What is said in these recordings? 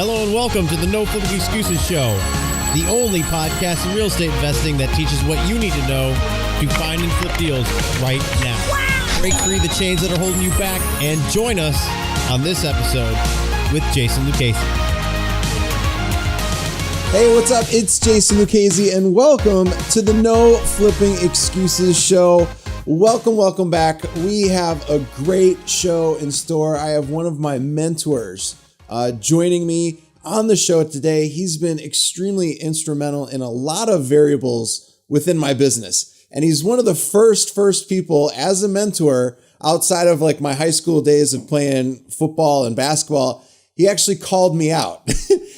Hello and welcome to the No Flipping Excuses Show, the only podcast in real estate investing that teaches what you need to know to find and flip deals right now. Wow. Break free the chains that are holding you back and join us on this episode with Jason Lucchesi. Hey, what's up? It's Jason Lucchesi and welcome to the No Flipping Excuses Show. Welcome back. We have a great show in store. I have one of my mentors joining me on the show today. He's been extremely instrumental in a lot of variables within my business. And he's one of the first people as a mentor outside of like my high school days of playing football and basketball. He actually called me out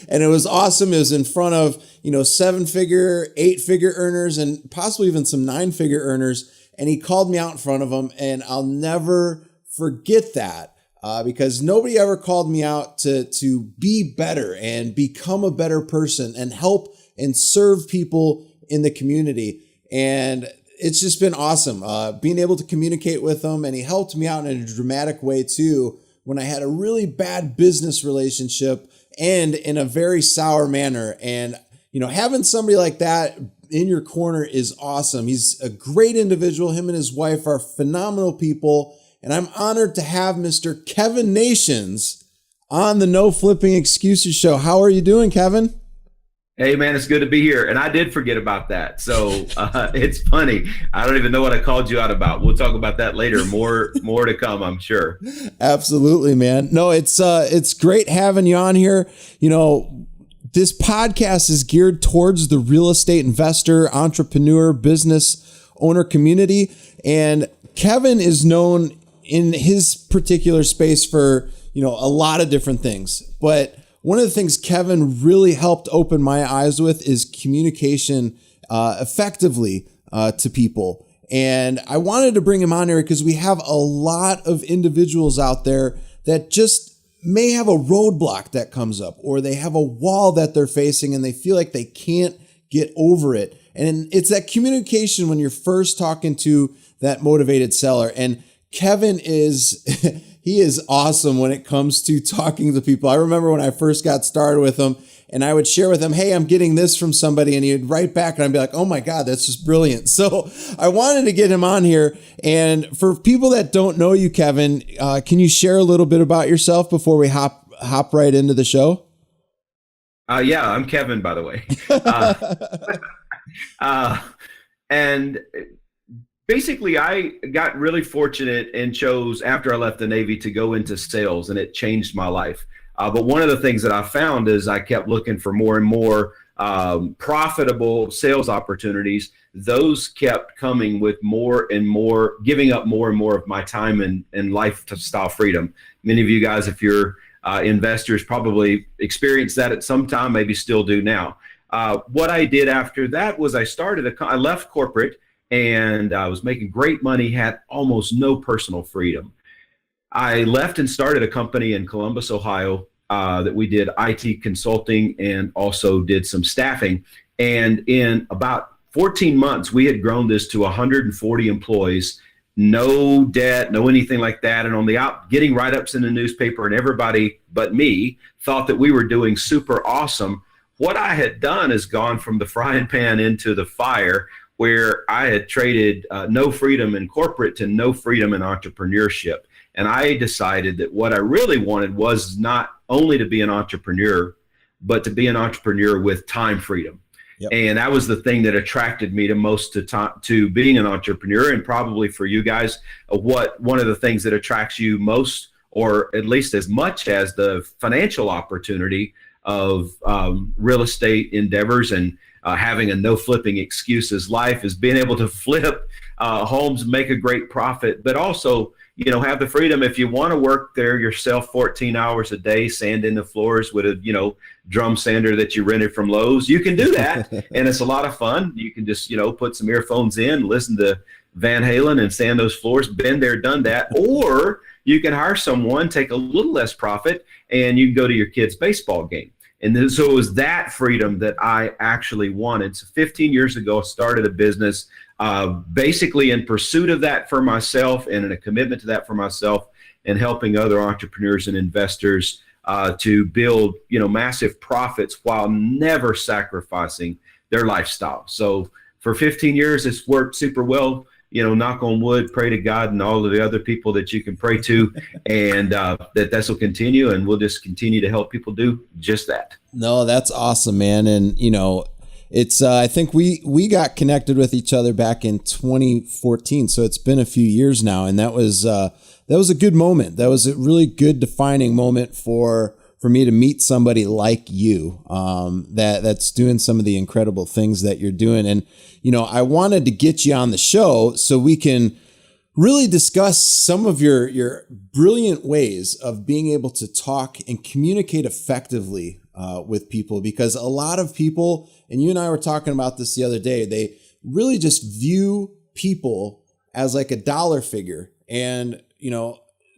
and it was awesome. It was in front of, 7-figure, 8-figure earners and possibly even some 9-figure earners. And he called me out in front of them. And I'll never forget that. Because nobody ever called me out to be better and become a better person and help and serve people in the community. And it's just been awesome being able to communicate with him. And he helped me out in a dramatic way too when I had a really bad business relationship and in a very sour manner. And, having somebody like that in your corner is awesome. He's a great individual. Him and his wife are phenomenal people. And I'm honored to have Mr. Kevin Nations on the No Flipping Excuses Show. How are you doing, Kevin? Hey, man, it's good to be here. And I did forget about that. So it's funny. I don't even know what I called you out about. We'll talk about that later. More to come, I'm sure. Absolutely, man. No, it's great having you on here. This podcast is geared towards the real estate investor, entrepreneur, business owner community. And Kevin is known in his particular space for, a lot of different things. But one of the things Kevin really helped open my eyes with is communication effectively to people. And I wanted to bring him on here because we have a lot of individuals out there that just may have a roadblock that comes up, or they have a wall that they're facing and they feel like they can't get over it. And it's that communication when you're first talking to that motivated seller. And Kevin he is awesome when it comes to talking to people. I remember when I first got started with him and I would share with him, hey, I'm getting this from somebody, and he'd write back and I'd be like, oh my God, that's just brilliant. So I wanted to get him on here. And for people that don't know you, Kevin, can you share a little bit about yourself before we hop right into the show? Yeah, I'm Kevin, by the way. And basically, I got really fortunate and chose, after I left the Navy, to go into sales, and it changed my life. But one of the things that I found is I kept looking for more and more profitable sales opportunities. Those kept coming with more and more, giving up more and more of my time and lifestyle freedom. Many of you guys, if you're investors, probably experienced that at some time, maybe still do now. What I did after that was I left corporate, and I was making great money, had almost no personal freedom. I left and started a company in Columbus, Ohio, that we did IT consulting and also did some staffing. And in about 14 months, we had grown this to 140 employees, no debt, no anything like that. And on the out, getting write-ups in the newspaper, and everybody but me thought that we were doing super awesome. What I had done is gone from the frying pan into the fire, where I had traded no freedom in corporate to no freedom in entrepreneurship. And I decided that what I really wanted was not only to be an entrepreneur, but to be an entrepreneur with time freedom. Yep. And that was the thing that attracted me to most to being an entrepreneur. And probably for you guys, one of the things that attracts you most, or at least as much as the financial opportunity of real estate endeavors and having a no flipping excuses life, is being able to flip homes, make a great profit, but also, have the freedom. If you want to work there yourself 14 hours a day, sanding the floors with a, drum sander that you rented from Lowe's, you can do that. And it's a lot of fun. You can just, put some earphones in, listen to Van Halen and sand those floors. Been there, done that. Or you can hire someone, take a little less profit, and you can go to your kid's baseball game. And then, so it was that freedom that I actually wanted. So 15 years ago, I started a business basically in pursuit of that for myself and in a commitment to that for myself, and helping other entrepreneurs and investors to build, massive profits while never sacrificing their lifestyle. So for 15 years, it's worked super well. Knock on wood, pray to God and all of the other people that you can pray to, and that will continue, and we'll just continue to help people do just that. No, that's awesome, man. And, it's, I think we got connected with each other back in 2014. So it's been a few years now. And that was a good moment. That was a really good defining moment for me to meet somebody like you, that's doing some of the incredible things that you're doing. And, I wanted to get you on the show so we can really discuss some of your brilliant ways of being able to talk and communicate effectively with people, because a lot of people, and you and I were talking about this the other day, they really just view people as like a dollar figure. And,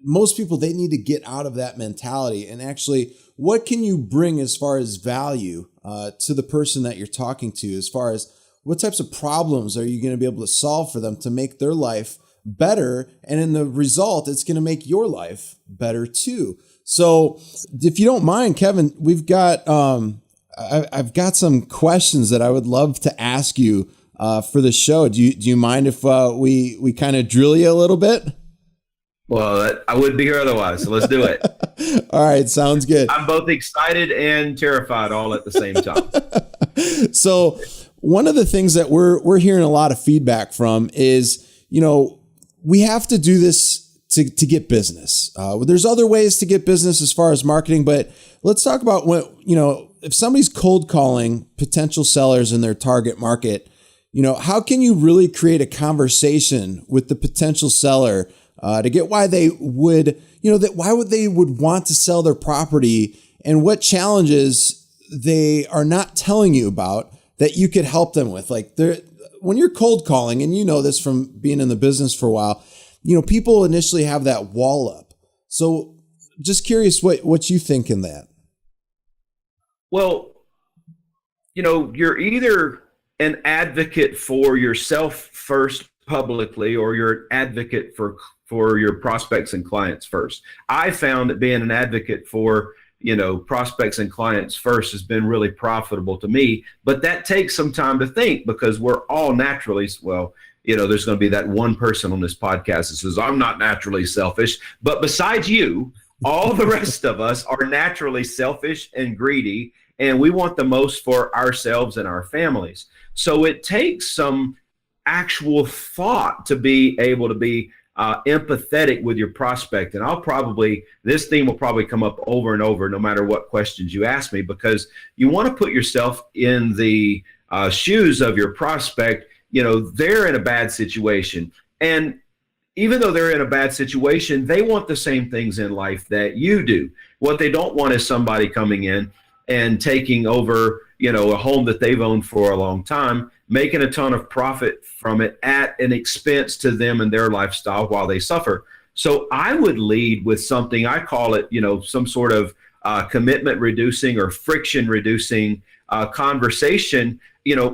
most people, they need to get out of that mentality and actually, what can you bring as far as value to the person that you're talking to, as far as what types of problems are you going to be able to solve for them to make their life better? And in the result, it's going to make your life better too. So if you don't mind, Kevin, we've got, I've got some questions that I would love to ask you for the show. Do you mind if we kind of drill you a little bit? Well, I wouldn't be here otherwise, so let's do it. All right, sounds good. I'm both excited and terrified all at the same time. So one of the things that we're hearing a lot of feedback from is, we have to do this to get business. There's other ways to get business as far as marketing, but let's talk about what, if somebody's cold calling potential sellers in their target market, how can you really create a conversation with the potential seller to get why they would, why would they would want to sell their property, and what challenges they are not telling you about that you could help them with? Like, when you're cold calling, and this from being in the business for a while, people initially have that wall up. So just curious what you think in that. Well, you're either an advocate for yourself first publicly, or you're an advocate for your prospects and clients first. I found that being an advocate for, prospects and clients first has been really profitable to me, but that takes some time to think, because we're all naturally, there's going to be that one person on this podcast that says, I'm not naturally selfish, but besides you, all the rest of us are naturally selfish and greedy, and we want the most for ourselves and our families. So it takes some actual thought to be able to be empathetic with your prospect. And this theme will probably come up over and over, no matter what questions you ask me, because you want to put yourself in the shoes of your prospect. They're in a bad situation. And even though they're in a bad situation, they want the same things in life that you do. What they don't want is somebody coming in and taking over, a home that they've owned for a long time, making a ton of profit from it at an expense to them and their lifestyle while they suffer. So I would lead with something, I call it, some sort of commitment reducing or friction reducing conversation.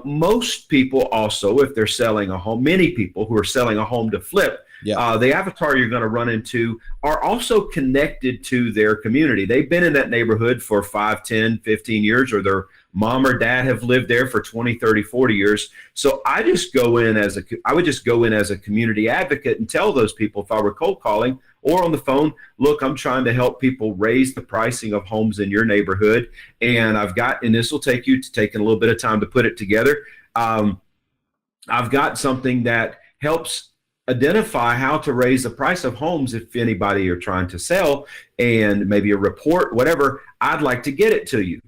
Most people also, if they're selling a home, many people who are selling a home to flip, the avatar you're going to run into are also connected to their community. They've been in that neighborhood for 5, 10, 15 years, or their mom or dad have lived there for 20, 30, 40 years. So I would just go in as a community advocate and tell those people, if I were cold calling or on the phone, look, I'm trying to help people raise the pricing of homes in your neighborhood. And and this will take you to taking a little bit of time to put it together. I've got something that helps identify how to raise the price of homes if anybody you're trying to sell, and maybe a report, whatever. I'd like to get it to you.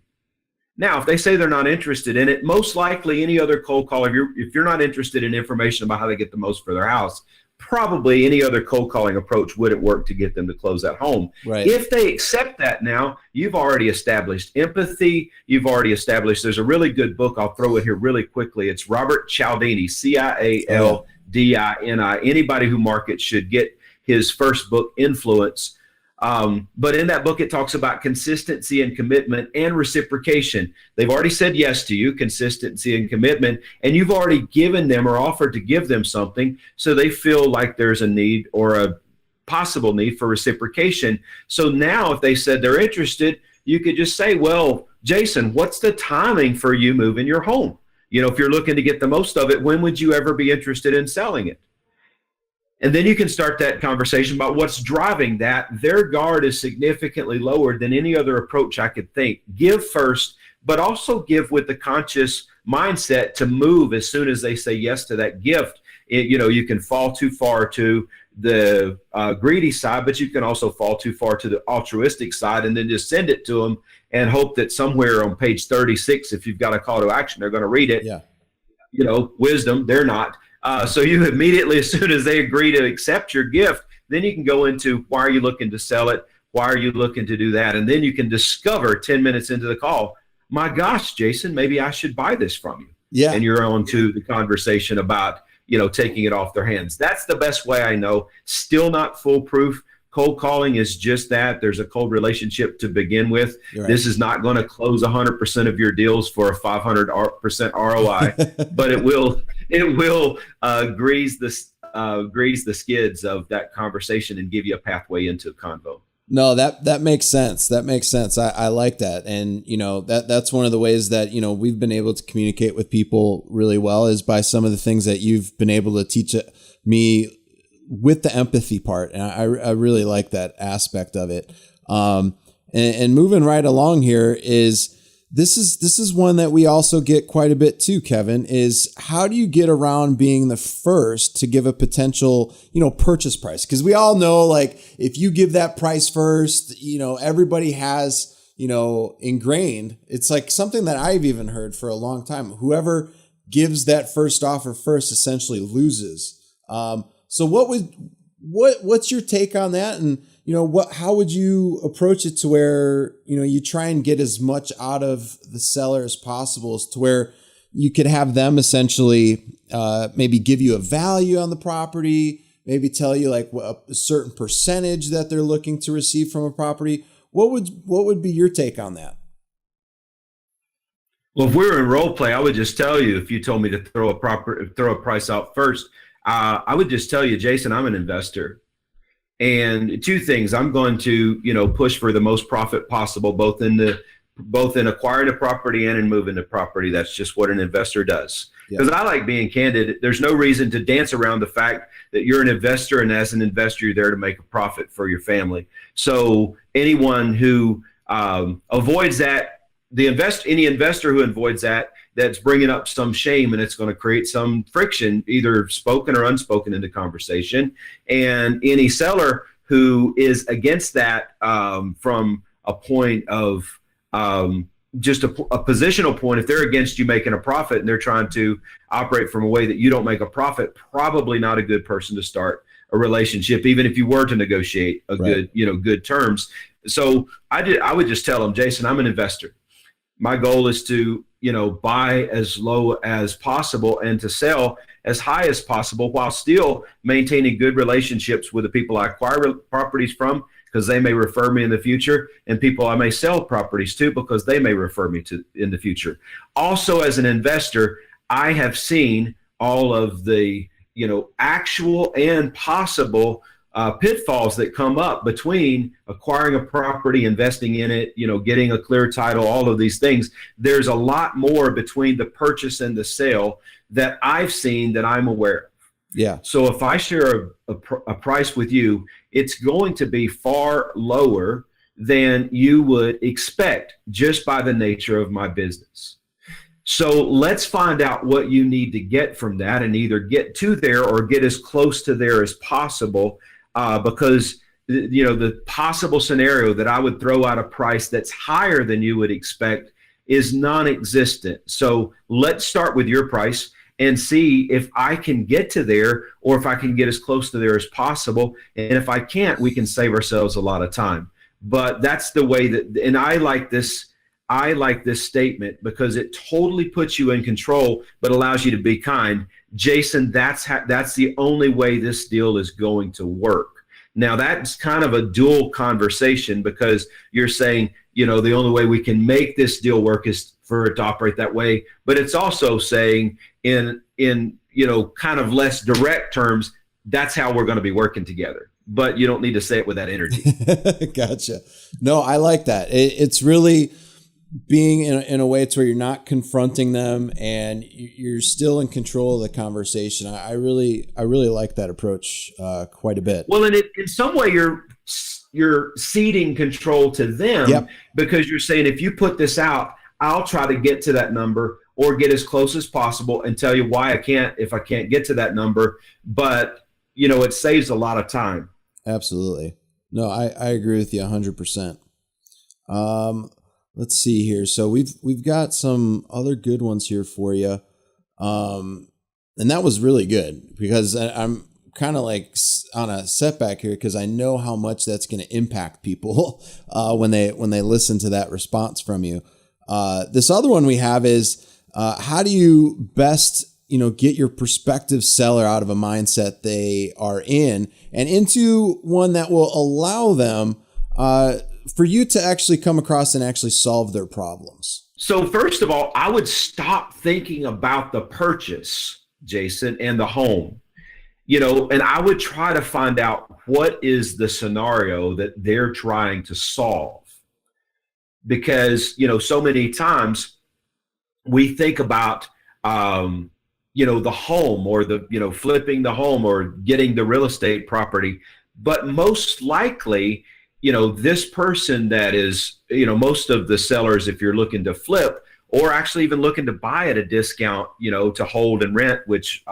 Now, if they say they're not interested in it, most likely any other cold caller, if you're not interested in information about how they get the most for their house, probably any other cold calling approach wouldn't work to get them to close that home. Right. If they accept that now, you've already established empathy. You've already established, there's a really good book. I'll throw it here really quickly. It's Robert Cialdini, Cialdini. Anybody who markets should get his first book, Influence. But in that book, it talks about consistency and commitment and reciprocation. They've already said yes to you, consistency and commitment, and you've already given them or offered to give them something, so they feel like there's a need or possible need for reciprocation. So now if they said they're interested, you could just say, well, Jason, what's the timing for you moving your home? If you're looking to get the most of it, when would you ever be interested in selling it? And then you can start that conversation about what's driving that. Their guard is significantly lower than any other approach I could think. Give first, but also give with the conscious mindset to move as soon as they say yes to that gift. You can fall too far to the greedy side, but you can also fall too far to the altruistic side and then just send it to them and hope that somewhere on page 36, if you've got a call to action, they're going to read it. Yeah. Wisdom, they're not. So you immediately, as soon as they agree to accept your gift, then you can go into why are you looking to sell it? Why are you looking to do that? And then you can discover 10 minutes into the call, my gosh, Jason, maybe I should buy this from you. Yeah. And you're on to the conversation about, taking it off their hands. That's the best way I know. Still not foolproof. Cold calling is just that. There's a cold relationship to begin with. Right. This is not going to close 100% of your deals for a 500% ROI, but it will grease the skids of that conversation and give you a pathway into a convo. No, that makes sense. That makes sense. I like that. And, that's one of the ways that, we've been able to communicate with people really well is by some of the things that you've been able to teach me with the empathy part. And I really like that aspect of it. And moving right along here is this is one that we also get quite a bit too, Kevin, is how do you get around being the first to give a potential, purchase price? Because we all know, like, if you give that price first, everybody has, ingrained. It's like something that I've even heard for a long time. Whoever gives that first offer first essentially loses. So what's your take on that? And, how would you approach it to where, you try and get as much out of the seller as possible, as to where you could have them essentially maybe give you a value on the property, maybe tell you like a certain percentage that they're looking to receive from a property. What would be your take on that? Well, if we were in role play, I would just tell you, if you told me to throw a price out first, I would just tell you, Jason, I'm an investor. And two things, I'm going to, push for the most profit possible, both in acquiring a property and in moving the property. That's just what an investor does. Because I like being candid. There's no reason to dance around the fact that you're an investor, and as an investor, you're there to make a profit for your family. So anyone who avoids that, any investor who avoids that, that's bringing up some shame, and it's going to create some friction, either spoken or unspoken, in the conversation. And any seller who is against that from a point of just a positional point, if they're against you making a profit and they're trying to operate from a way that you don't make a profit, probably not a good person to start a relationship, even if you were to negotiate a good terms. So I would just tell them, Jason, I'm an investor. My goal is to, buy as low as possible and to sell as high as possible while still maintaining good relationships with the people I acquire properties from, because they may refer me in the future, and people I may sell properties to because they may refer me to in the future. Also, as an investor, I have seen all of the, actual and possible pitfalls that come up between acquiring a property, investing in it, getting a clear title, all of these things. There's a lot more between the purchase and the sale that I've seen that I'm aware of. Yeah. So if I share a price with you, it's going to be far lower than you would expect just by the nature of my business. So let's find out what you need to get from that and either get to there or get as close to there as possible. Because the possible scenario that I would throw out a price that's higher than you would expect is non-existent. So let's start with your price and see if I can get to there or if I can get as close to there as possible. And if I can't, we can save ourselves a lot of time. But that's the way that, and I like this statement because it totally puts you in control, but allows you to be kind. Jason, that's the only way this deal is going to work. Now, that's kind of a dual conversation because you're saying, the only way we can make this deal work is for it to operate that way. But it's also saying in kind of less direct terms, that's how we're going to be working together. but you don't need to say it with that energy. Gotcha. No, I like that. It's really being in a way to where you're not confronting them and you're still in control of the conversation. I really like that approach quite a bit. Well, and in some way you're ceding control to them. Yep. Because you're saying, if you put this out, I'll try to get to that number or get as close as possible and tell you why I can't if I can't get to that number. But, it saves a lot of time. Absolutely. No, I agree with you 100%. Let's see here. So we've got some other good ones here for you. And that was really good because I'm kind of like on a setback here because I know how much that's going to impact people when they listen to that response from you. This other one we have is how do you best get your prospective seller out of a mindset they are in and into one that will allow them for you to actually come across and actually solve their problems? So first of all, I would stop thinking about the purchase, Jason, and the home, and I would try to find out what is the scenario that they're trying to solve. Because, so many times we think about, the home or the, flipping the home or getting the real estate property, but most likely, this person that is, most of the sellers, if you're looking to flip or actually even looking to buy at a discount, to hold and rent, which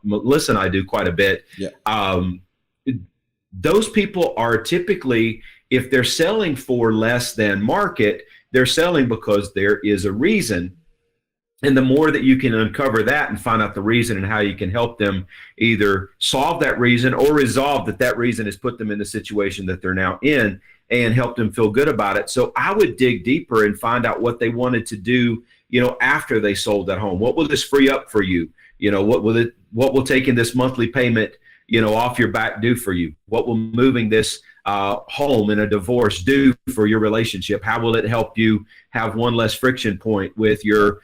Melissa and I do quite a bit. Yeah. Those people are typically, if they're selling for less than market, they're selling because there is a reason. And the more that you can uncover that and find out the reason and how you can help them either solve that reason or resolve that reason has put them in the situation that they're now in and help them feel good about it. So I would dig deeper and find out what they wanted to do, after they sold that home. What will this free up for you? What will taking this monthly payment, off your back do for you? What will moving this home in a divorce do for your relationship? How will it help you have one less friction point with your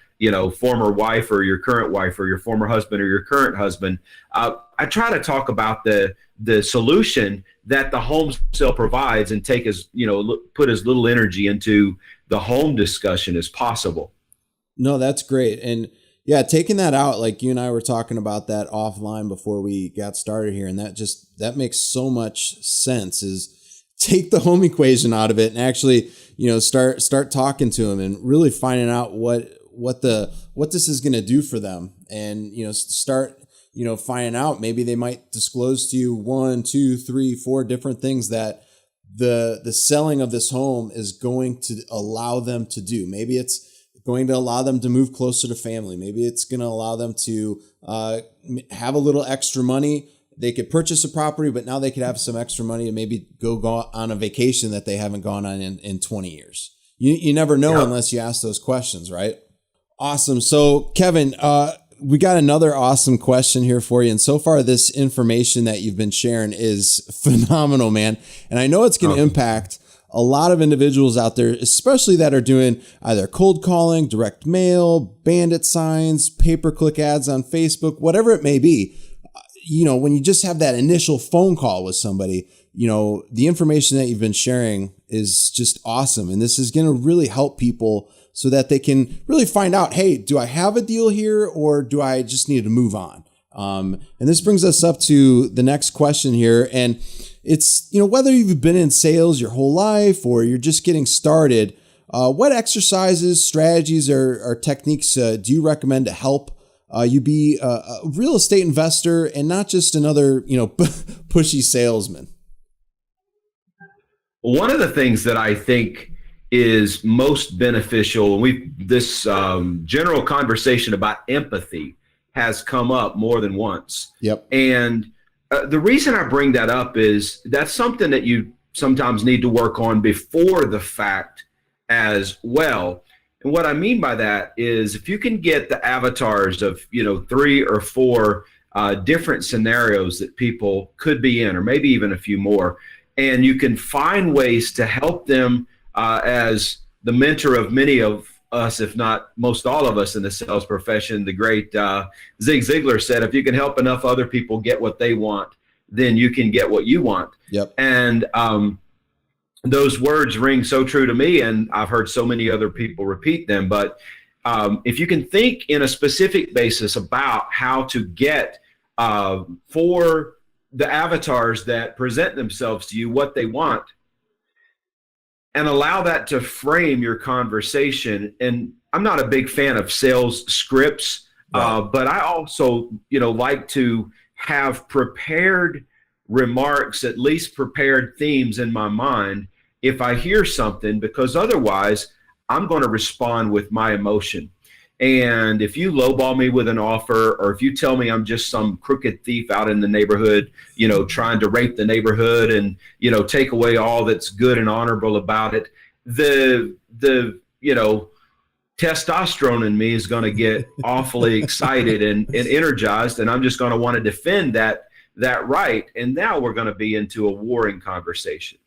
former wife or your current wife or your former husband or your current husband? I try to talk about the solution that the home sale provides and put as little energy into the home discussion as possible. No, that's great. And yeah, taking that out, like you and I were talking about that offline before we got started here. And that makes so much sense, is take the home equation out of it and actually, start talking to them and really finding out what this is going to do for them. And, start, finding out, maybe they might disclose to you 1, 2, 3, 4 different things that the selling of this home is going to allow them to do. Maybe it's going to allow them to move closer to family. Maybe it's going to allow them to have a little extra money. They could purchase a property, but now they could have some extra money and maybe go on a vacation that they haven't gone on in 20 years. You never know unless you ask those questions, right? Awesome. So Kevin, we got another awesome question here for you. And so far, this information that you've been sharing is phenomenal, man. And I know it's going to impact a lot of individuals out there, especially that are doing either cold calling, direct mail, bandit signs, pay-per-click ads on Facebook, whatever it may be. When you just have that initial phone call with somebody, the information that you've been sharing is just awesome. And this is going to really help people so that they can really find out, hey, do I have a deal here or do I just need to move on? And this brings us up to the next question here. And it's, whether you've been in sales your whole life or you're just getting started, what exercises, strategies, or techniques do you recommend to help you be a real estate investor and not just another, pushy salesman? One of the things that I think is most beneficial, and this general conversation about empathy has come up more than once. Yep. And the reason I bring that up is that's something that you sometimes need to work on before the fact as well. And what I mean by that is if you can get the avatars of, 3 or 4 different scenarios that people could be in, or maybe even a few more, and you can find ways to help them as the mentor of many of us, if not most all of us in the sales profession. The great Zig Ziglar said, if you can help enough other people get what they want, then you can get what you want. Yep. And those words ring so true to me, and I've heard so many other people repeat them. But if you can think in a specific basis about how to get for the avatars that present themselves to you what they want, and allow that to frame your conversation. And I'm not a big fan of sales scripts, right. but I also, like to have prepared remarks, at least prepared themes in my mind if I hear something, because otherwise I'm going to respond with my emotion. And if you lowball me with an offer, or if you tell me I'm just some crooked thief out in the neighborhood, trying to rape the neighborhood and, take away all that's good and honorable about it, the testosterone in me is going to get awfully excited and energized. And I'm just going to want to defend that right. And now we're going to be into a warring conversation.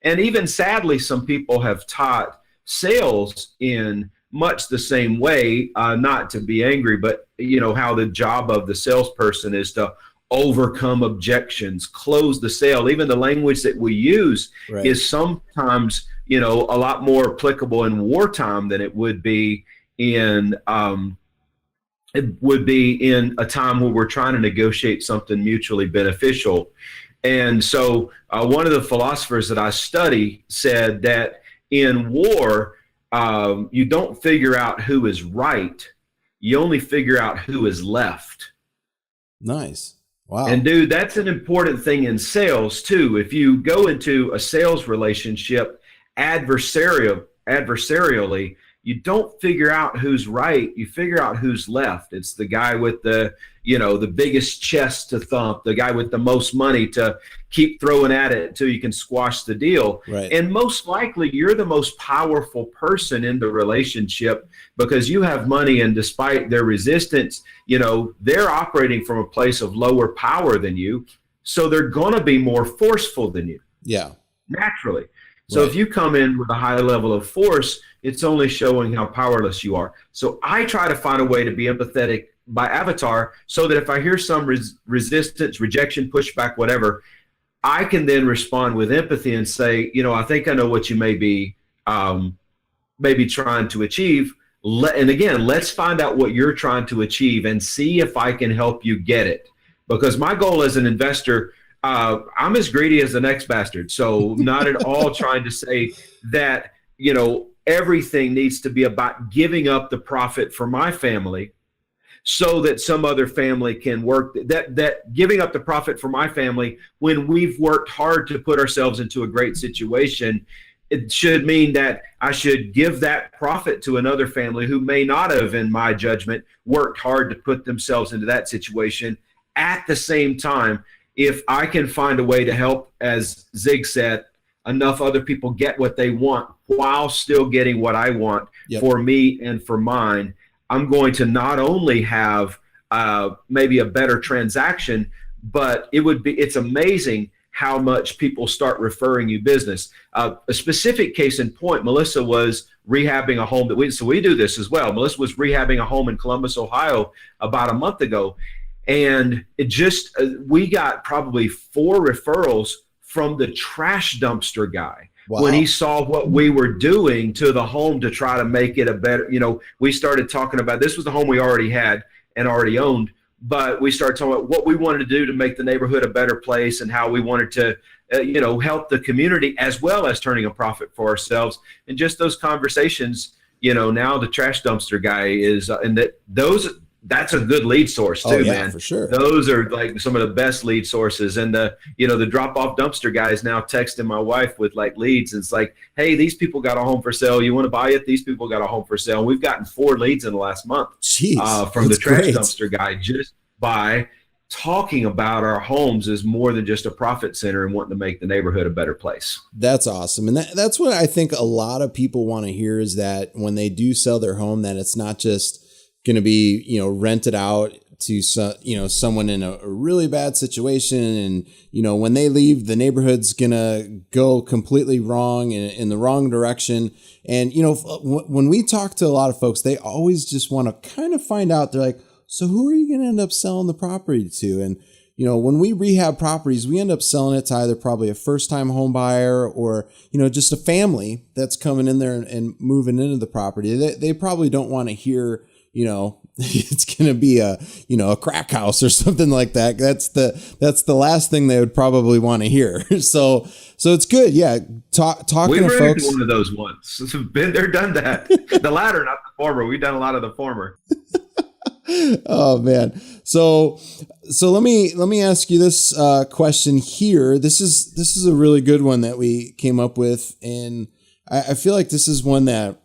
And even sadly, some people have taught sales in much the same way, not to be angry, but how the job of the salesperson is to overcome objections, close the sale. Even the language that we use right. is sometimes, a lot more applicable in wartime than it would be in a time where we're trying to negotiate something mutually beneficial. And so one of the philosophers that I study said that in war, you don't figure out who is right. You only figure out who is left. Nice. Wow. And dude, that's an important thing in sales too. If you go into a sales relationship adversarially, you don't figure out who's right. You figure out who's left. It's the guy with the biggest chest to thump, the guy with the most money to keep throwing at it until you can squash the deal. Right. And most likely you're the most powerful person in the relationship because you have money, and despite their resistance, they're operating from a place of lower power than you. So they're going to be more forceful than you. Yeah. Naturally. So right. if you come in with a high level of force, it's only showing how powerless you are. So I try to find a way to be empathetic by avatar so that if I hear some resistance, rejection, pushback, whatever, I can then respond with empathy and say, I think I know what you may be trying to achieve. And again, let's find out what you're trying to achieve and see if I can help you get it. Because my goal as an investor, I'm as greedy as the next bastard. So not at all trying to say that, everything needs to be about giving up the profit for my family so that some other family can work, that giving up the profit for my family when we've worked hard to put ourselves into a great situation, it should mean that I should give that profit to another family who may not have, in my judgment, worked hard to put themselves into that situation. At the same time, if I can find a way to help, as Zig said, enough other people get what they want while still getting what I want for me and for mine, I'm going to not only have maybe a better transaction, but it's amazing how much people start referring you business. A specific case in point, Melissa was rehabbing a home we do this as well. Melissa was rehabbing a home in Columbus, Ohio about a month ago. And we got probably 4 referrals from the trash dumpster guy. Wow. When he saw what we were doing to the home to try to make it a better, we started talking about, this was the home we already had and already owned, but we started talking about what we wanted to do to make the neighborhood a better place and how we wanted to, help the community as well as turning a profit for ourselves. And just those conversations, now the trash dumpster guy is, that's a good lead source too, man. For sure. Those are like some of the best lead sources. And the drop off dumpster guy is now texting my wife with like leads. And it's like, hey, these people got a home for sale. You want to buy it? These people got a home for sale. We've gotten 4 leads in the last month from the trash dumpster guy just by talking about our homes as more than just a profit center and wanting to make the neighborhood a better place. That's awesome. And that's what I think a lot of people want to hear, is that when they do sell their home, that it's not just going to be, rented out to someone in a really bad situation. And, when they leave, the neighborhood's going to go completely wrong in the wrong direction. And, when we talk to a lot of folks, they always just want to kind of find out, they're like, so who are you going to end up selling the property to? And, when we rehab properties, we end up selling it to either probably a first-time home buyer or, just a family that's coming in there and moving into the property. They probably don't want to hear, it's going to be a crack house or something like that. That's the last thing they would probably want to hear. So it's good. Yeah. Talking to folks. One of those once. Been there, done that. The latter, not the former. We've done a lot of the former. Oh man. So let me ask you this question here. This is a really good one that we came up with. And I feel like this is one that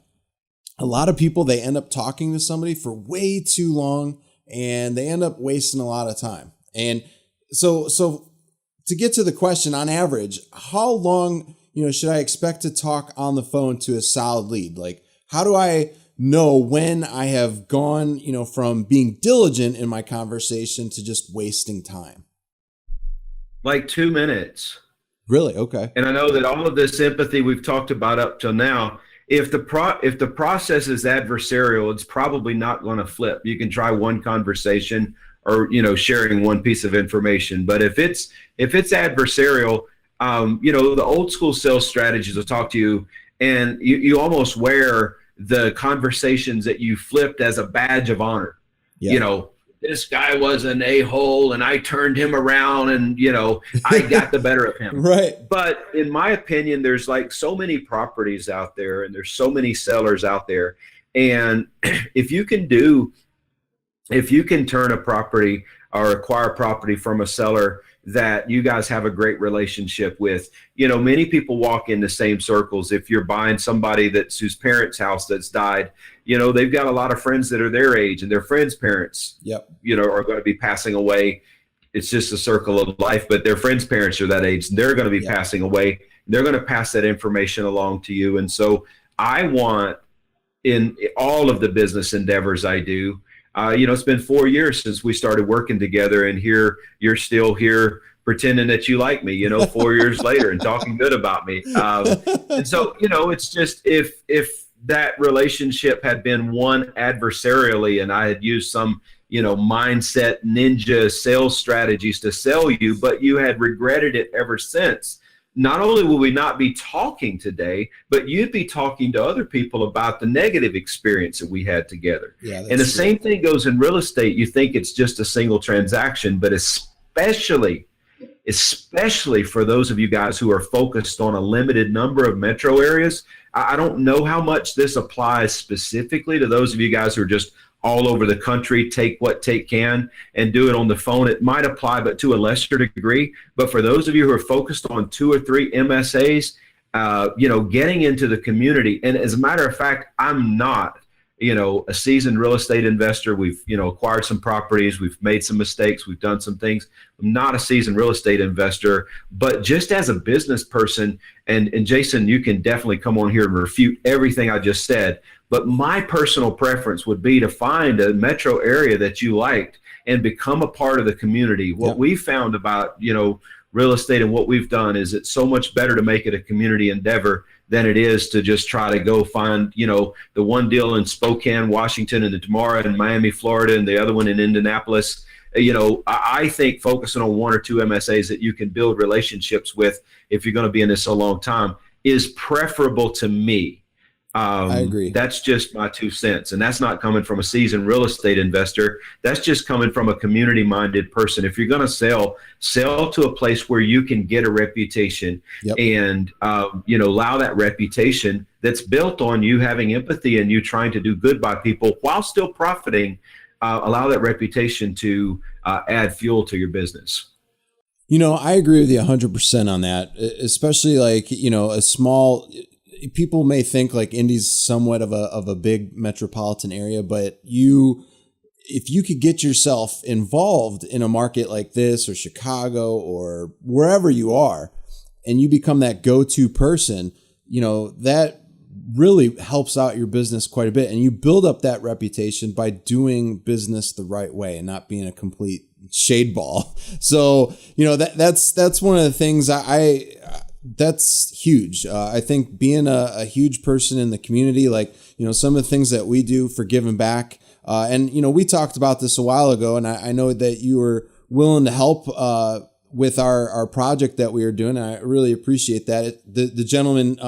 a lot of people, they end up talking to somebody for way too long and they end up wasting a lot of time. And so to get to the question, on average, how long, should I expect to talk on the phone to a solid lead? Like, how do I know when I have gone, from being diligent in my conversation to just wasting time? Like 2 minutes. Really? Okay. And I know that all of this empathy we've talked about up till now, if the process is adversarial, it's probably not going to flip. You can try one conversation or, sharing one piece of information. But if it's adversarial, the old school sales strategies will talk to you and you almost wear the conversations that you flipped as a badge of honor. Yeah. This guy was an a-hole and I turned him around and, I got the better of him. Right. But in my opinion, there's like so many properties out there and there's so many sellers out there. And if you can turn a property or acquire property from a seller that you guys have a great relationship with, many people walk in the same circles. If you're buying somebody whose parents' house that's died, they've got a lot of friends that are their age and their friends' parents, yep, are going to be passing away. It's just a circle of life, but their friends' parents are that age and they're going to be passing away. They're going to pass that information along to you. And so I want, in all of the business endeavors I do, it's been 4 years since we started working together, and here you're still here pretending that you like me, 4 years later and talking good about me. And so, it's just if that relationship had been one adversarially and I had used some, mindset ninja sales strategies to sell you, but you had regretted it ever since, not only will we not be talking today, but you'd be talking to other people about the negative experience that we had together. Yeah, and the same thing goes in real estate. You think it's just a single transaction, but especially for those of you guys who are focused on a limited number of metro areas. I don't know how much this applies specifically to those of you guys who are just all over the country, take what take can and do it on the phone. It might apply, but to a lesser degree. But for those of you who are focused on 2 or 3 MSAs, getting into the community. And as a matter of fact, I'm not, a seasoned real estate investor. We've, acquired some properties. We've made some mistakes. We've done some things. I'm not a seasoned real estate investor, but just as a business person, and Jason, you can definitely come on here and refute everything I just said. But my personal preference would be to find a metro area that you liked and become a part of the community. What we found about, real estate and what we've done is it's so much better to make it a community endeavor than it is to just try to go find, the one deal in Spokane, Washington, and the tomorrow in Miami, Florida, and the other one in Indianapolis. I think focusing on 1 or 2 MSAs that you can build relationships with if you're going to be in this a long time is preferable to me. I agree. That's just my 2 cents. And that's not coming from a seasoned real estate investor. That's just coming from a community-minded person. If you're going to sell to a place where you can get a reputation and, allow that reputation that's built on you having empathy and you trying to do good by people while still profiting, allow that reputation to add fuel to your business. I agree with you 100% on that, especially like, a small... People may think like Indy's somewhat of a big metropolitan area, but if you could get yourself involved in a market like this or Chicago or wherever you are, and you become that go-to person, that really helps out your business quite a bit. And you build up that reputation by doing business the right way and not being a complete shade ball. So, that's one of the things that's huge. I think being a huge person in the community, like, some of the things that we do for giving back. And, we talked about this a while ago, and I know that you were willing to help with our project that we are doing. I really appreciate that. The gentleman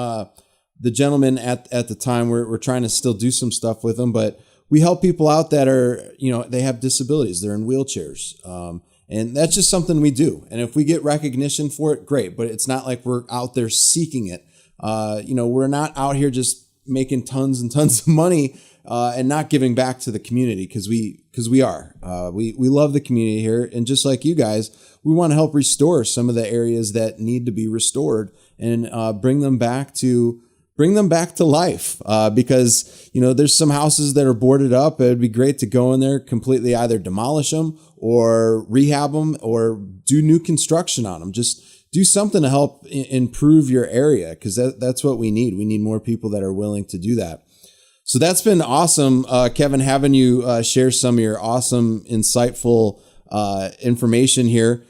at the time, we're trying to still do some stuff with them, but we help people out that are, they have disabilities. They're in wheelchairs. And that's just something we do. And if we get recognition for it, great. But it's not like we're out there seeking it. We're not out here just making tons and tons of money and not giving back to the community because we are. We love the community here. And just like you guys, we want to help restore some of the areas that need to be restored and bring them back to life because, there's some houses that are boarded up. It'd be great to go in there, completely either demolish them or rehab them or do new construction on them. Just do something to help improve your area because that's what we need. We need more people that are willing to do that. So that's been awesome, Kevin, having you share some of your awesome, insightful information here.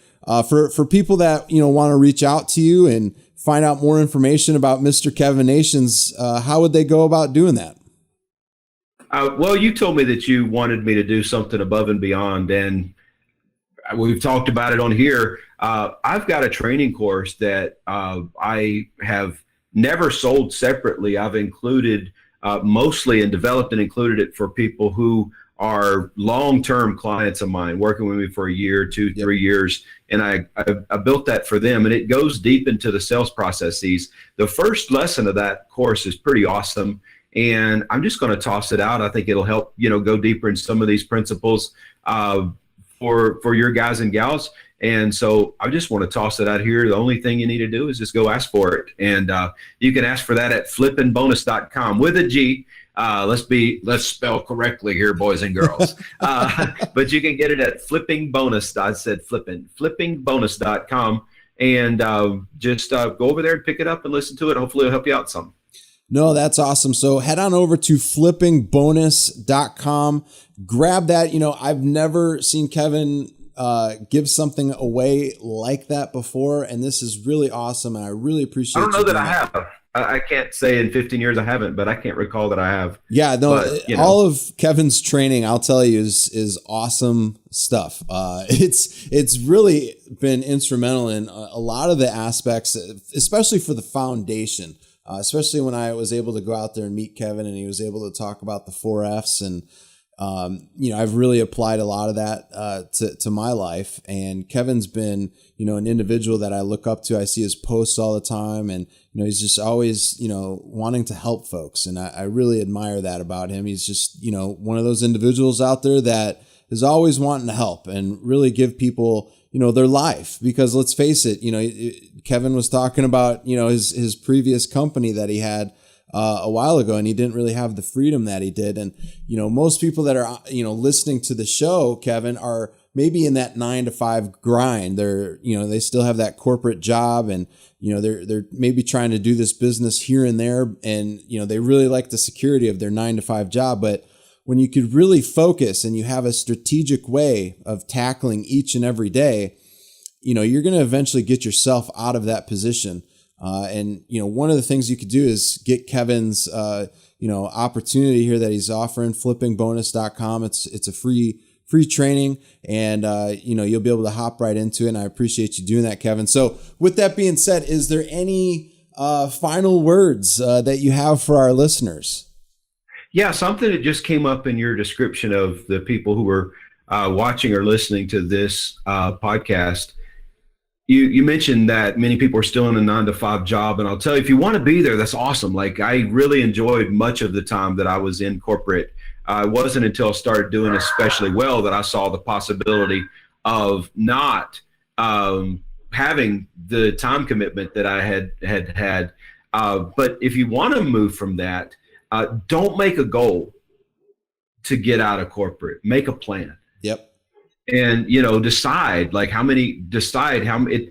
For people that, want to reach out to you and find out more information about Mr. Kevin Nations, how would they go about doing that? Well, you told me that you wanted me to do something above and beyond, and we've talked about it on here. I've got a training course that I have never sold separately. I've included mostly and developed and included it for people who are long-term clients of mine, working with me for a year, 2, 3 years. And I built that for them, and it goes deep into the sales processes. The first lesson of that course is pretty awesome, and I'm just going to toss it out. I think it'll help, go deeper in some of these principles for your guys and gals. And so I just want to toss it out here. The only thing you need to do is just go ask for it. And you can ask for that at flippingbonus.com with a G. Let's spell correctly here, boys and girls. But you can get it at flippingbonus.com and just go over there and pick it up and listen to it. Hopefully it'll help you out some. No, that's awesome. So head on over to flippingbonus.com. Grab that. I've never seen Kevin give something away like that before, and this is really awesome, and I really appreciate it. I don't know that I have. I can't say in 15 years I haven't, but I can't recall that I have. Yeah, no, but, all of Kevin's training, I'll tell you, is awesome stuff. It's really been instrumental in a lot of the aspects, especially for the foundation. Especially when I was able to go out there and meet Kevin and he was able to talk about the 4 F's. And, I've really applied a lot of that to my life. And Kevin's been, an individual that I look up to. I see his posts all the time. And, he's just always, wanting to help folks. And I really admire that about him. He's just, one of those individuals out there that is always wanting to help and really give people, their life. Because let's face it, Kevin was talking about, his previous company that he had a while ago, and he didn't really have the freedom that he did. And, most people that are, listening to the show, Kevin, are maybe in that 9-to-5 grind. They're, they still have that corporate job and, they're maybe trying to do this business here and there. And, they really like the security of their 9-to-5 job. But when you could really focus and you have a strategic way of tackling each and every day, you're going to eventually get yourself out of that position. And one of the things you could do is get Kevin's, opportunity here that he's offering, flippingbonus.com. It's a free training, and, you'll be able to hop right into it. And I appreciate you doing that, Kevin. So with that being said, is there any final words that you have for our listeners? Yeah, something that just came up in your description of the people who were watching or listening to this podcast. You mentioned that many people are still in a 9-to-5 job, and I'll tell you, if you want to be there, that's awesome. Like, I really enjoyed much of the time that I was in corporate. It wasn't until I started doing especially well that I saw the possibility of not having the time commitment that I had. But if you want to move from that, don't make a goal to get out of corporate. Make a plan. Yep. And, decide how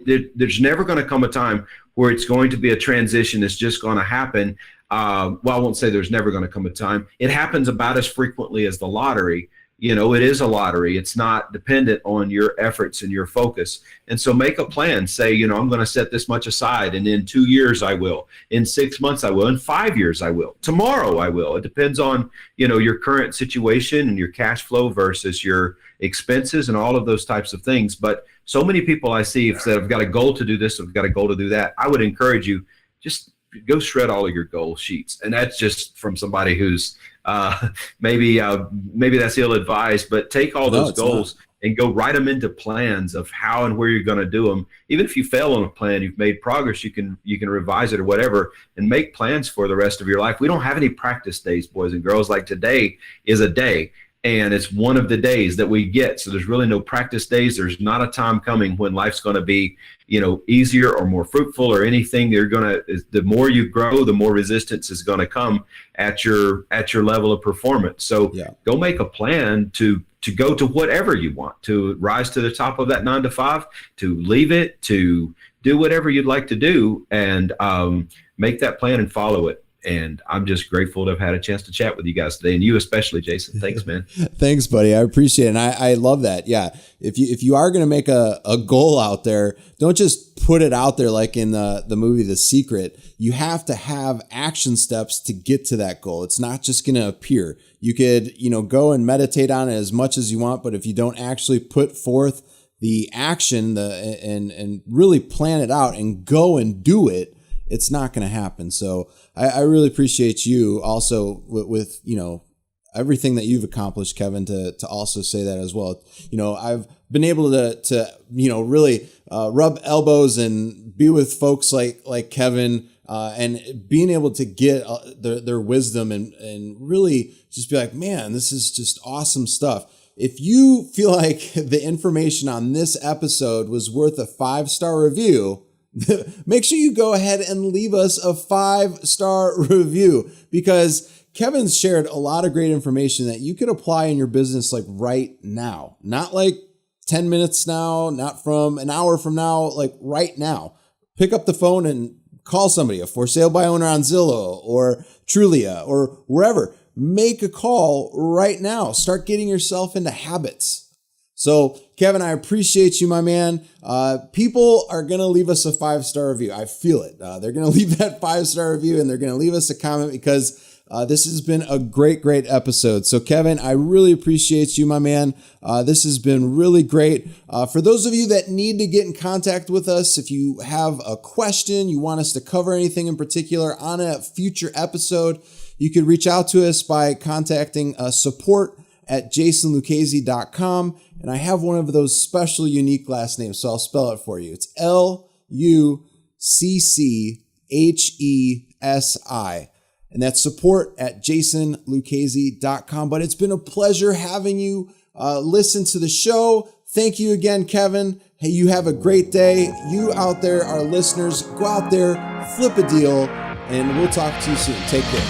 there's never going to come a time where it's going to be a transition that's just going to happen. Well, I won't say there's never going to come a time. It happens about as frequently as the lottery. it is a lottery. It's not dependent on your efforts and your focus. And so make a plan. Say, I'm going to set this much aside, and in 2 years I will. In 6 months I will. In 5 years I will. Tomorrow I will. It depends on, your current situation and your cash flow versus your expenses and all of those types of things. But so many people I see have said, I've got a goal to do this, I've got a goal to do that. I would encourage you, just go shred all of your goal sheets. And that's just from somebody who's maybe that's ill-advised, but take all those goals and go write them into plans of how and where you're going to do them. Even if you fail on a plan, you've made progress, you can revise it or whatever, and make plans for the rest of your life. We don't have any practice days, boys and girls. Like today is a day, and it's one of the days that we get. So there's really no practice days. There's not a time coming when life's going to be, easier or more fruitful or anything. The more you grow, the more resistance is going to come at your level of performance. So go make a plan to go to whatever you want, to rise to the top of that 9 to 5, to leave it, to do whatever you'd like to do, and make that plan and follow it. And I'm just grateful to have had a chance to chat with you guys today, and you especially, Jason. Thanks, man. Thanks, buddy. I appreciate it. And I love that. Yeah. If you are going to make a goal out there, don't just put it out there like in the movie The Secret. You have to have action steps to get to that goal. It's not just going to appear. You could, go and meditate on it as much as you want, but if you don't actually put forth the action and really plan it out and go and do it, it's not going to happen. So I really appreciate you also with everything that you've accomplished, Kevin, to also say that as well. I've been able to really rub elbows and be with folks like Kevin, and being able to get their wisdom and really just be like, man, this is just awesome stuff. If you feel like the information on this episode was worth a 5-star review, make sure you go ahead and leave us a 5-star review, because Kevin's shared a lot of great information that you could apply in your business like right now, not like 10 minutes now, not from an hour from now, like right now. Pick up the phone and call somebody, a for sale by owner on Zillow or Trulia or wherever. Make a call right now. Start getting yourself into habits. So, Kevin, I appreciate you, my man. People are going to leave us a 5-star review. I feel it. They're going to leave that 5-star review, and they're going to leave us a comment, because this has been a great episode. So, Kevin, I really appreciate you, my man. This has been really great. For those of you that need to get in contact with us, if you have a question, you want us to cover anything in particular on a future episode, you could reach out to us by contacting support@jasonluchesi.com. And I have one of those special, unique last names, so I'll spell it for you. It's Lucchesi. And that's support@jasonluchesi.com. But it's been a pleasure having you listen to the show. Thank you again, Kevin. Hey, you have a great day. You out there, our listeners, go out there, flip a deal, and we'll talk to you soon. Take care.